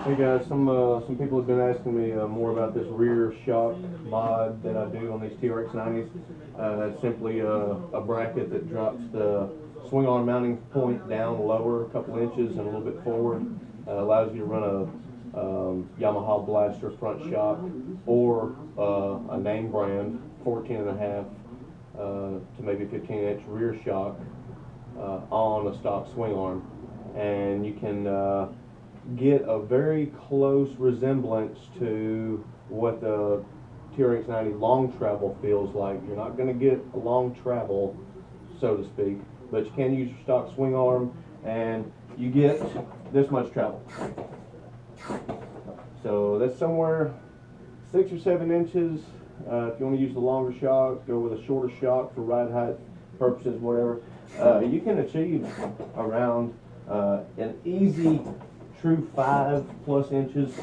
Hey guys, some people have been asking me more about this rear shock mod that I do on these Trx90s. It's simply a bracket that drops the swing arm mounting point down lower a couple inches and a little bit forward. Allows you to run a Yamaha Blaster front shock or a name brand 14.5 to maybe 15-inch rear shock on a stock swing arm, and you can get a very close resemblance to what the Trx90 long travel feels like. You're not going to get a long travel, so to speak, but you can use your stock swing arm and you get this much travel. So that's somewhere 6 or 7 inches. If you want to use the longer shock, go with a shorter shock for ride height purposes, whatever. You can achieve around an easy true 5+ inches,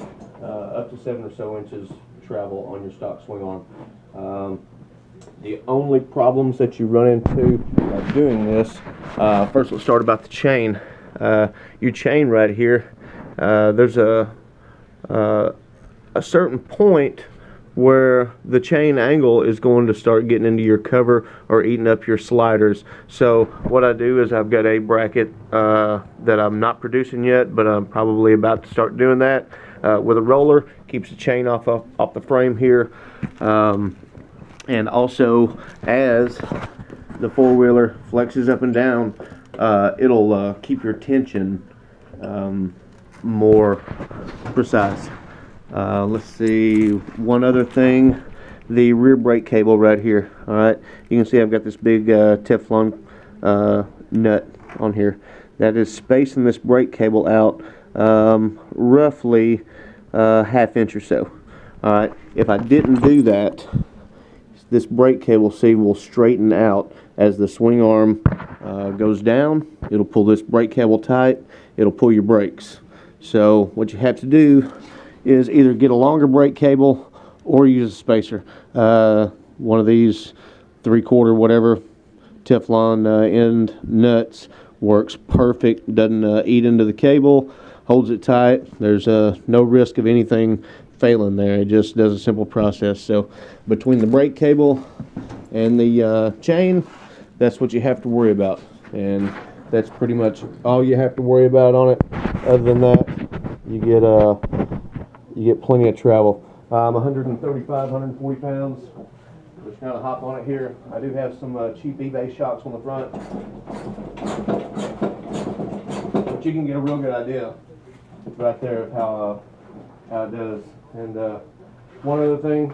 up to 7 or so inches travel on your stock swing arm. The only problems that you run into by doing this, first let's start about the chain. Your chain right here, there's a certain point where the chain angle is going to start getting into your cover or eating up your sliders. So what I do is I've got a bracket that I'm not producing yet, but I'm probably about to start doing that with a roller. Keeps the chain off the frame here, and also as the four-wheeler flexes up and down, it'll keep your tension more precise. Let's see, one other thing, the rear brake cable right here. Alright, you can see I've got this big Teflon nut on here that is spacing this brake cable out roughly ½ inch or so. Alright, if I didn't do that, this brake cable, see, will straighten out as the swing arm goes down. It'll pull this brake cable tight, it'll pull your brakes. So what you have to do is either get a longer brake cable or use a spacer. One of these 3/4 whatever Teflon end nuts works perfect, doesn't eat into the cable, holds it tight. There's no risk of anything failing there. It just does a simple process. So between the brake cable and the chain, that's what you have to worry about, and that's pretty much all you have to worry about on it. Other than that, you get plenty of travel. I'm 135, 140 pounds. Just kind of hop on it here. I do have some cheap eBay shocks on the front, but you can get a real good idea right there of how it does. And one other thing,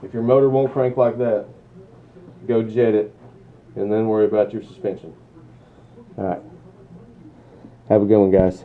if your motor won't crank like that, go jet it and then worry about your suspension. Alright, have a good one, guys.